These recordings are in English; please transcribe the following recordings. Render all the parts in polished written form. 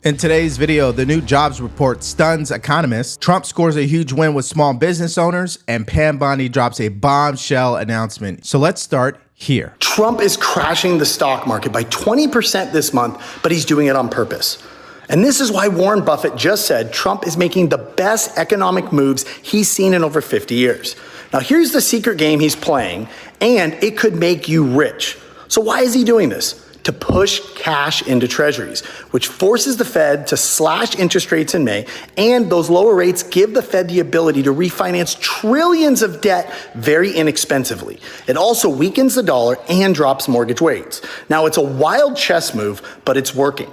In today's video, the new jobs report stuns economists, Trump scores a huge win with small business owners, and Pam Bondi drops a bombshell announcement. So let's start here. Trump is crashing the stock market by 20% this month, but he's doing it on purpose. And this is why Warren Buffett just said Trump is making the best economic moves he's seen in over 50 years. Now, here's the secret game he's playing, and it could make you rich. So why is he doing this? To push cash into treasuries, which forces the Fed to slash interest rates in May, and those lower rates give the Fed the ability to refinance trillions of debt very inexpensively. It also weakens the dollar and drops mortgage rates. Now, it's a wild chess move, but it's working.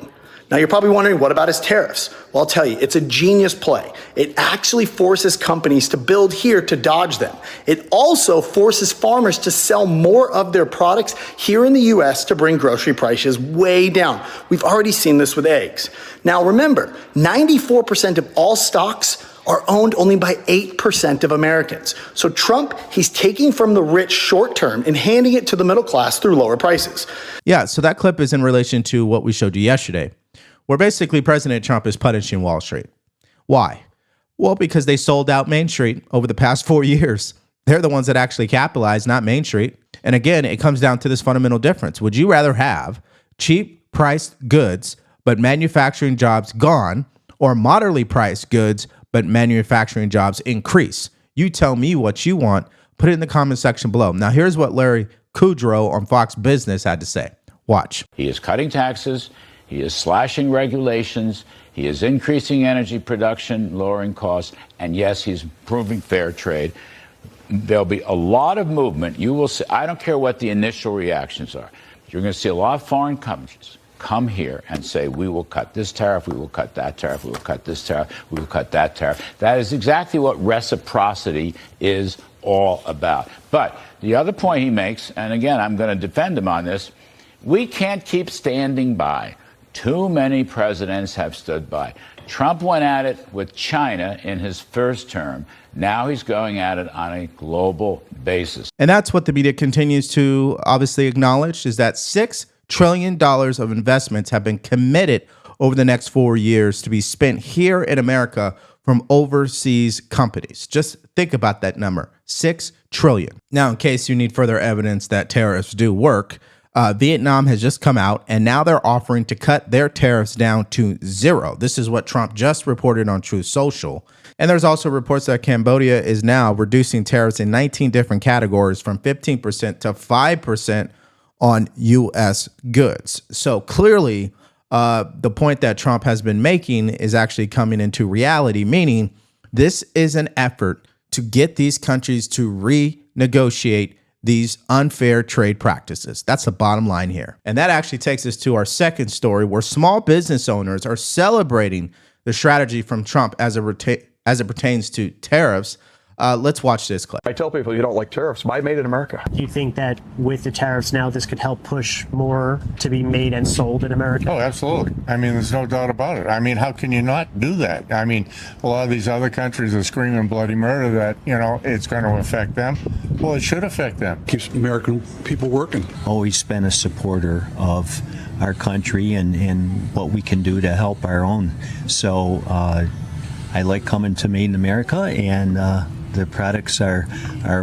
Now, you're probably wondering, what about his tariffs? Well, I'll tell you, it's a genius play. It actually forces companies to build here to dodge them. It also forces farmers to sell more of their products here in the US to bring grocery prices way down. We've already seen this with eggs. Now, remember, 94% of all stocks are owned only by 8% of Americans. So Trump, he's taking from the rich short term and handing it to the middle class through lower prices. Yeah, so that clip is in relation to what we showed you yesterday, where basically President Trump is punishing Wall Street. Why? Well, because they sold out Main Street over the past 4 years. They're the ones that actually capitalized, not Main Street. And again, it comes down to this fundamental difference. Would you rather have cheap priced goods, but manufacturing jobs gone, or moderately priced goods, but manufacturing jobs increase? You tell me what you want. Put it in the comment section below. Now, here's what Larry Kudlow on Fox Business had to say. Watch. He is cutting taxes. He is slashing regulations. He is increasing energy production, lowering costs. And yes, he's improving fair trade. There'll be a lot of movement. You will see. I don't care what the initial reactions are. You're going to see a lot of foreign companies come here and say, we will cut this tariff, we will cut that tariff, we will cut this tariff, we will cut that tariff. That is exactly what reciprocity is all about. But the other point he makes, and again, I'm going to defend him on this, we can't keep standing by. Too many presidents have stood by. Trump went at it with China in his first term. Now he's going at it on a global basis. And that's what the media continues to obviously acknowledge, is that $6 trillion of investments have been committed over the next 4 years to be spent here in America from overseas companies. Just think about that number, $6 trillion. Now, in case you need further evidence that tariffs do work, Vietnam has just come out, and now they're offering to cut their tariffs down to 0. This is what Trump just reported on Truth Social. And there's also reports that Cambodia is now reducing tariffs in 19 different categories from 15% to 5% on U.S. goods. So clearly, the point that Trump has been making is actually coming into reality, meaning this is an effort to get these countries to renegotiate these unfair trade practices. That's the bottom line here. And that actually takes us to our second story, where small business owners are celebrating the strategy from Trump as it pertains to tariffs. Let's watch this clip. I tell people, you don't like tariffs, buy made in America. Do you think that with the tariffs now, this could help push more to be made and sold in America? Oh, absolutely. I mean, there's no doubt about it. I mean, how can you not do that? I mean, a lot of these other countries are screaming bloody murder that, it's going to affect them. Well, it should affect them. Keeps American people working. Always been a supporter of our country and what we can do to help our own. So I like coming to Made in America, and the products are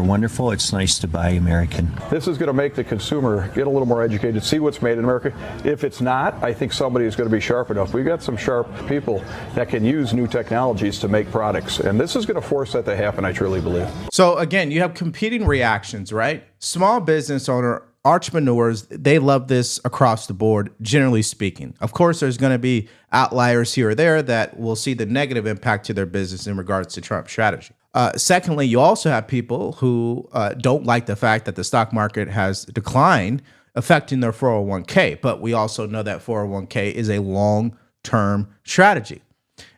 wonderful. It's nice to buy American. This is going to make the consumer get a little more educated, see what's made in America. If it's not, I think somebody is going to be sharp enough. We've got some sharp people that can use new technologies to make products, and this is going to force that to happen, I truly believe. So again, you have competing reactions, right? Small business owner, entrepreneurs, they love this across the board, generally speaking. Of course, there's going to be outliers here or there that will see the negative impact to their business in regards to Trump's strategy. Secondly, you also have people who don't like the fact that the stock market has declined, affecting their 401k. But we also know that 401k is a long-term strategy.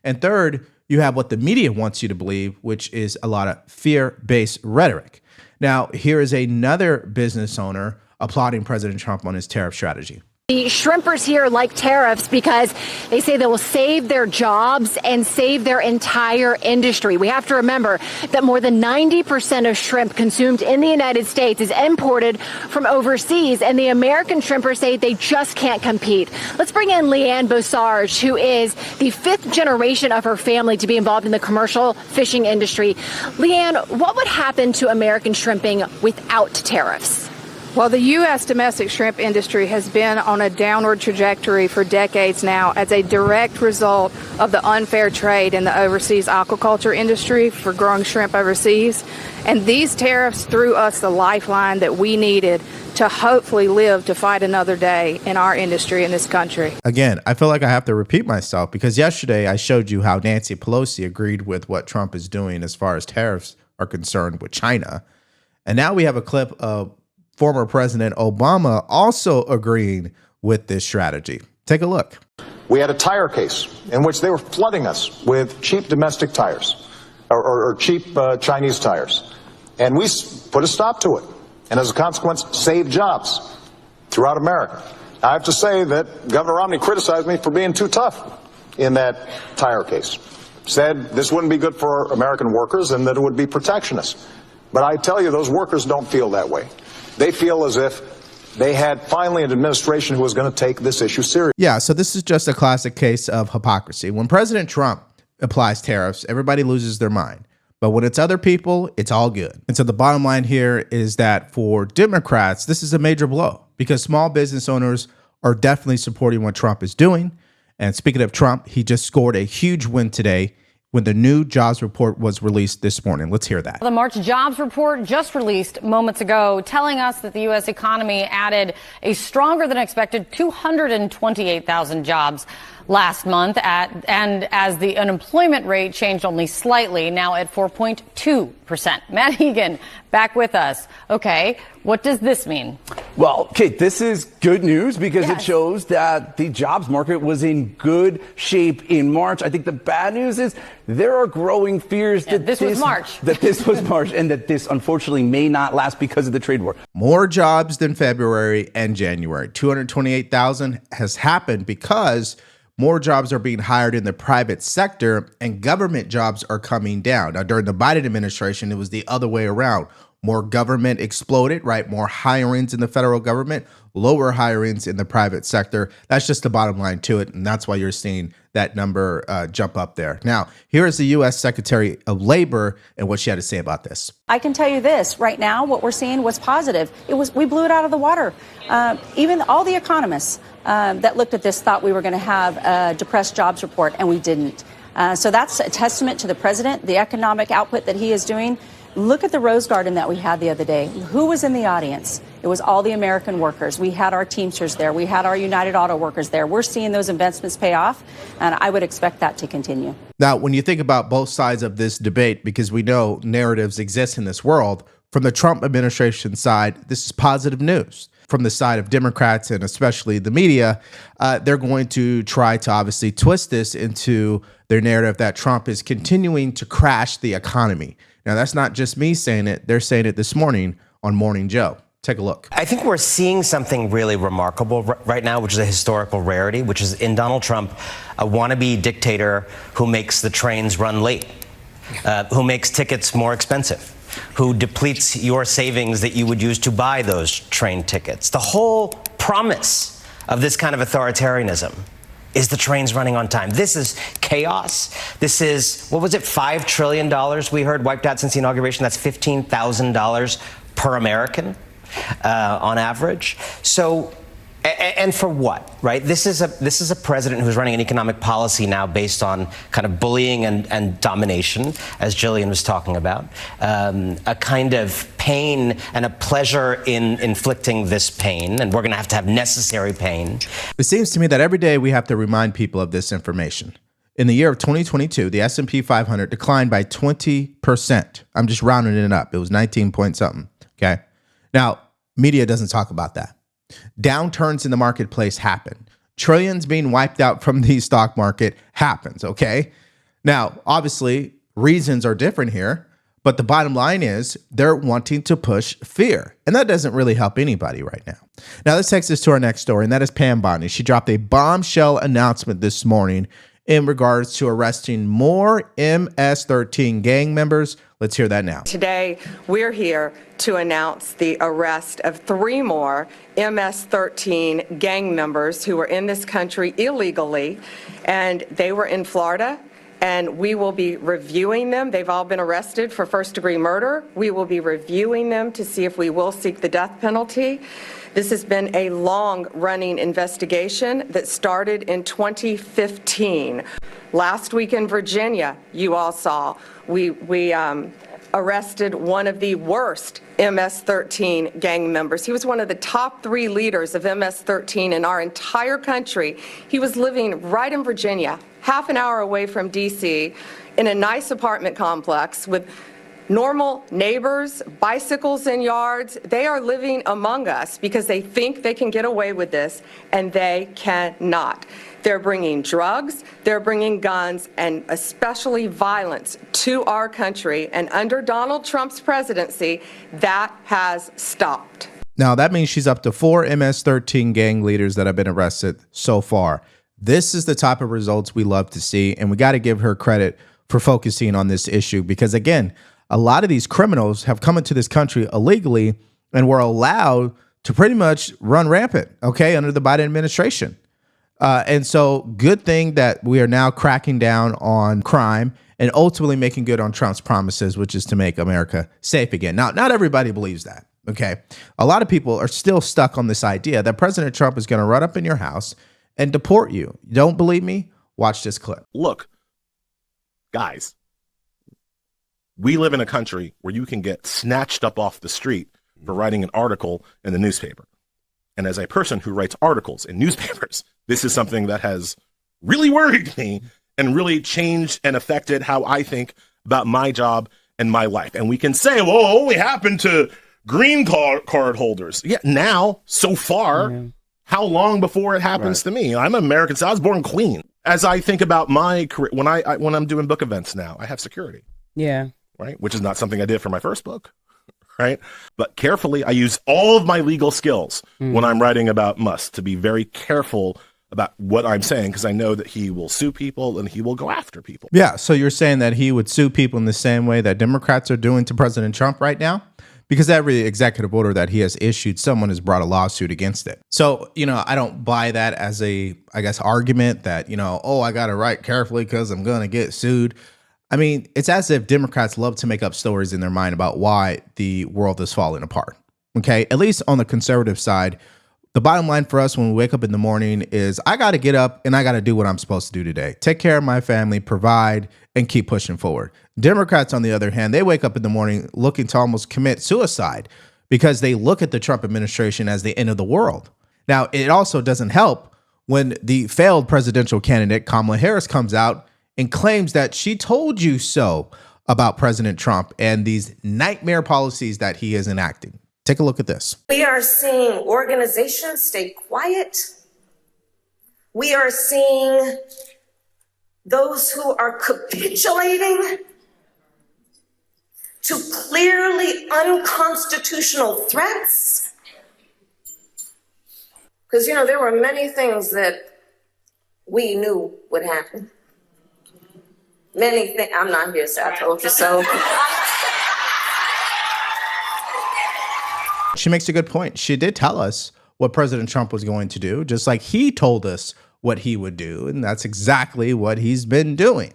And third, you have what the media wants you to believe, which is a lot of fear-based rhetoric. Now, here is another business owner applauding President Trump on his tariff strategy. The shrimpers here like tariffs because they say they will save their jobs and save their entire industry. We have to remember that more than 90% of shrimp consumed in the United States is imported from overseas, and the American shrimpers say they just can't compete. Let's bring in Leanne Bosarge, who is the 5th generation of her family to be involved in the commercial fishing industry. Leanne, what would happen to American shrimping without tariffs? Well, the U.S. domestic shrimp industry has been on a downward trajectory for decades now as a direct result of the unfair trade in the overseas aquaculture industry for growing shrimp overseas. And these tariffs threw us the lifeline that we needed to hopefully live to fight another day in our industry in this country. Again, I feel like I have to repeat myself because yesterday I showed you how Nancy Pelosi agreed with what Trump is doing as far as tariffs are concerned with China. And now we have a clip of former President Obama also agreeing with this strategy. Take a look. We had a tire case in which they were flooding us with cheap domestic tires or cheap Chinese tires. And we put a stop to it. And as a consequence, saved jobs throughout America. I have to say that Governor Romney criticized me for being too tough in that tire case. Said this wouldn't be good for American workers and that it would be protectionist. But I tell you, those workers don't feel that way. They feel as if they had finally an administration who was going to take this issue seriously. Yeah, so this is just a classic case of hypocrisy. When President Trump applies tariffs, everybody loses their mind. But when it's other people, it's all good. And so the bottom line here is that for Democrats, this is a major blow because small business owners are definitely supporting what Trump is doing. And speaking of Trump, he just scored a huge win today when the new jobs report was released this morning. Let's hear that. The March jobs report just released moments ago telling us that the U.S. economy added a stronger than expected 228,000 jobs last month, and as the unemployment rate changed only slightly, now at 4.2%. Matt Egan, back with us. Okay, what does this mean? Well, Kate, this is good news because it shows that the jobs market was in good shape in March. I think the bad news is there are growing fears that this was March. That this was March and that this unfortunately may not last because of the trade war. More jobs than February and January. 228,000 has happened because more jobs are being hired in the private sector and government jobs are coming down. Now, during the Biden administration, it was the other way around. More government exploded, right? More hirings in the federal government, lower hirings in the private sector. That's just the bottom line to it. And that's why you're seeing that number jump up there. Now, here is the U.S. Secretary of Labor and what she had to say about this. I can tell you this right now, what we're seeing was positive. We blew it out of the water. Even all the economists that looked at this thought we were going to have a depressed jobs report, and we didn't. So that's a testament to the president, the economic output that he is doing. Look at the Rose Garden that we had the other day. Who was in the audience? It was all the American workers. We had our Teamsters there. We had our United Auto Workers there. We're seeing those investments pay off, and I would expect that to continue. Now, when you think about both sides of this debate, because we know narratives exist in this world, from the Trump administration side, this is positive news. From the side of Democrats and especially the media, they're going to try to obviously twist this into their narrative that Trump is continuing to crash the economy. Now, that's not just me saying it. They're saying it this morning on Morning Joe. Take a look. I think we're seeing something really remarkable right now, which is a historical rarity, which is in Donald Trump, a wannabe dictator who makes the trains run late, who makes tickets more expensive, who depletes your savings that you would use to buy those train tickets. The whole promise of this kind of authoritarianism is the trains running on time. This is chaos. This is, what was it, $5 trillion we heard wiped out since the inauguration. That's $15,000 per American on average. So, and for what, right? This is a president who's running an economic policy now based on kind of bullying and domination, as Jillian was talking about, a kind of pain and a pleasure in inflicting this pain, and we're going to have necessary pain. It seems to me that every day we have to remind people of this information. In the year of 2022, the S&P 500 declined by 20%. I'm just rounding it up. It was 19 point something, okay? Now, media doesn't talk about that. Downturns in the marketplace happen. Trillions being wiped out from the stock market happens, okay? Now, obviously, reasons are different here, But the bottom line is they're wanting to push fear. And that doesn't really help anybody right now. Now, this takes us to our next story, and that is Pam Bondi. She dropped a bombshell announcement this morning in regards to arresting more MS-13 gang members. Let's hear that now. Today, we're here to announce the arrest of 3 more MS-13 gang members who were in this country illegally, and they were in Florida. And we will be reviewing them. They've all been arrested for first-degree murder. We will be reviewing them to see if we will seek the death penalty. This has been a long-running investigation that started in 2015. Last week in Virginia, you all saw, we arrested one of the worst MS-13 gang members. He was one of the top 3 leaders of MS-13 in our entire country. He was living right in Virginia, half an hour away from D.C., in a nice apartment complex with normal neighbors, bicycles in yards. They are living among us because they think they can get away with this, and they cannot. They're bringing drugs, they're bringing guns, and especially violence to our country. And under Donald Trump's presidency, that has stopped. Now, that means she's up to 4 MS-13 gang leaders that have been arrested so far. This is the type of results we love to see, and we got to give her credit for focusing on this issue because, again, a lot of these criminals have come into this country illegally and were allowed to pretty much run rampant, okay, under the Biden administration. And so good thing that we are now cracking down on crime and ultimately making good on Trump's promises, which is to make America safe again. Now, not everybody believes that, okay? A lot of people are still stuck on this idea that President Trump is going to run up in your house and deport you. You don't believe me? Watch this clip. Look, guys, we live in a country where you can get snatched up off the street for writing an article in the newspaper. And as a person who writes articles in newspapers, this is something that has really worried me and really changed and affected how I think about my job and my life. And we can say, well, it only happened to green card holders. Yeah, now, so far, how long before it happens to me? I'm an American, so I was born clean. As I think about my career, when I'm doing book events now, I have security. Yeah. Right? Which is not something I did for my first book. Right? But carefully, I use all of my legal skills when I'm writing about Musk to be very careful about what I'm saying, because I know that he will sue people and he will go after people. Yeah. So you're saying that he would sue people in the same way that Democrats are doing to President Trump right now? Because every executive order that he has issued, someone has brought a lawsuit against it. So, I don't buy that as a, argument that, I got to write carefully because I'm going to get sued. I mean, it's as if Democrats love to make up stories in their mind about why the world is falling apart. Okay, at least on the conservative side, the bottom line for us when we wake up in the morning is I got to get up and I got to do what I'm supposed to do today. Take care of my family, provide, and keep pushing forward. Democrats, on the other hand, they wake up in the morning looking to almost commit suicide because they look at the Trump administration as the end of the world. Now, it also doesn't help when the failed presidential candidate, Kamala Harris, comes out and claims that she told you so about President Trump and these nightmare policies that he is enacting. Take a look at this. We are seeing organizations stay quiet. We are seeing those who are capitulating to clearly unconstitutional threats. Because, there were many things that we knew would happen. Many things. I'm not here, so I told you so. She makes a good point. She did tell us what President Trump was going to do, just like he told us what he would do. And that's exactly what he's been doing.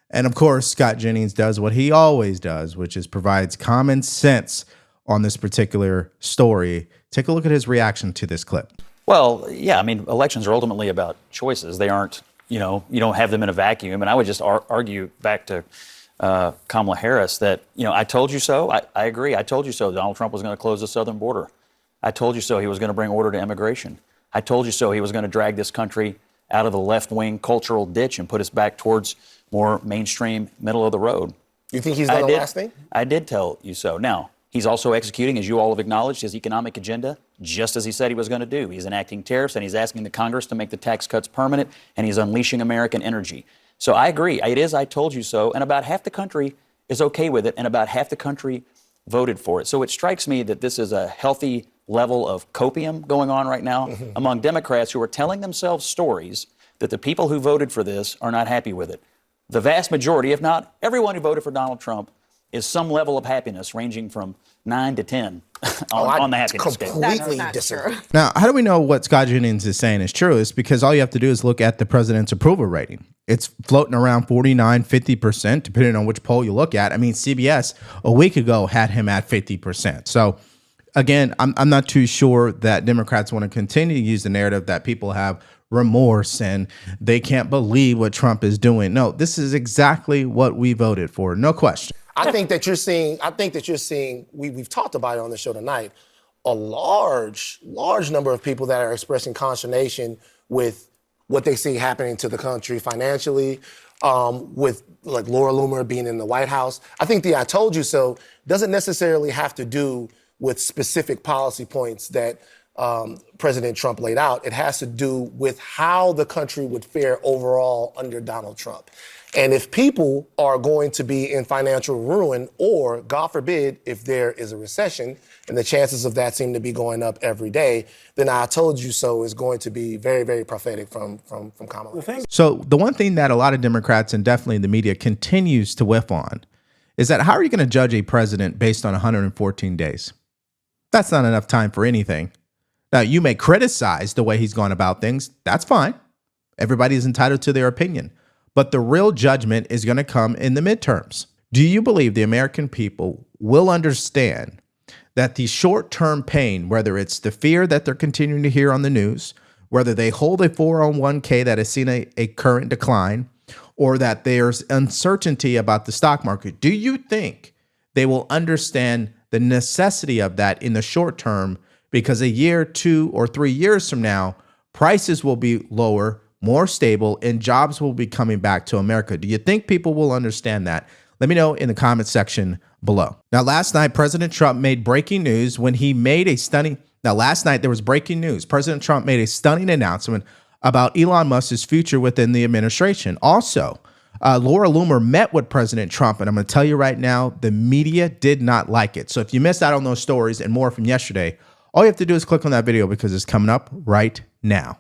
And of course, Scott Jennings does what he always does, which is provides common sense on this particular story. Take a look at his reaction to this clip. Well, yeah, elections are ultimately about choices. They aren't, you don't have them in a vacuum. And I would just argue back to Kamala Harris that, I told you so. I agree. I told you so. Donald Trump was going to close the southern border. I told you so. He was going to bring order to immigration. I told you so. He was going to drag this country out of the left-wing cultural ditch and put us back towards more mainstream, middle of the road. You think he's done the last thing? I did tell you so. Now, he's also executing, as you all have acknowledged, his economic agenda, just as he said he was going to do. He's enacting tariffs, and he's asking the Congress to make the tax cuts permanent, and he's unleashing American energy. So I agree. It is I told you so, and about half the country is okay with it, and about half the country voted for it. So it strikes me that this is a healthy level of copium going on right now among Democrats who are telling themselves stories that the people who voted for this are not happy with it. The vast majority, if not everyone who voted for Donald Trump, is some level of happiness ranging from 9 to 10 on the happiness scale. Completely disagree. Now, how do we know what Scott Jennings is saying is true? It's because all you have to do is look at the president's approval rating. It's floating around 49, 50%, depending on which poll you look at. I mean, CBS a week ago had him at 50%. So again, I'm not too sure that Democrats want to continue to use the narrative that people have remorse and they can't believe what Trump is doing. No, this is exactly what we voted for. No question. I think that you're seeing, we've talked about it on the show tonight, a large number of people that are expressing consternation with what they see happening to the country financially, with like Laura Loomer being in the White House. I think the I told you so doesn't necessarily have to do with specific policy points that President Trump laid out. It has to do with how the country would fare overall under Donald Trump. And if people are going to be in financial ruin, or God forbid, if there is a recession, and the chances of that seem to be going up every day, then I told you so is going to be very, very prophetic from Kamala. So the one thing that a lot of Democrats and definitely the media continues to whiff on is that how are you going to judge a president based on 114 days? That's not enough time for anything. Now, you may criticize the way he's gone about things. That's fine. Everybody is entitled to their opinion. But the real judgment is going to come in the midterms. Do you believe the American people will understand that the short-term pain, whether it's the fear that they're continuing to hear on the news, whether they hold a 401k that has seen a current decline, or that there's uncertainty about the stock market, do you think they will understand the necessity of that in the short term? Because a year, 2 or 3 years from now, prices will be lower, more stable, and jobs will be coming back to America. Do you think people will understand that? Let me know in the comment section below. Now, last night, President Trump made breaking news when he made a stunning... Now, last night, there was breaking news. President Trump made a stunning announcement about Elon Musk's future within the administration. Also, Laura Loomer met with President Trump, and I'm going to tell you right now, the media did not like it. So if you missed out on those stories and more from yesterday, all you have to do is click on that video because it's coming up right now.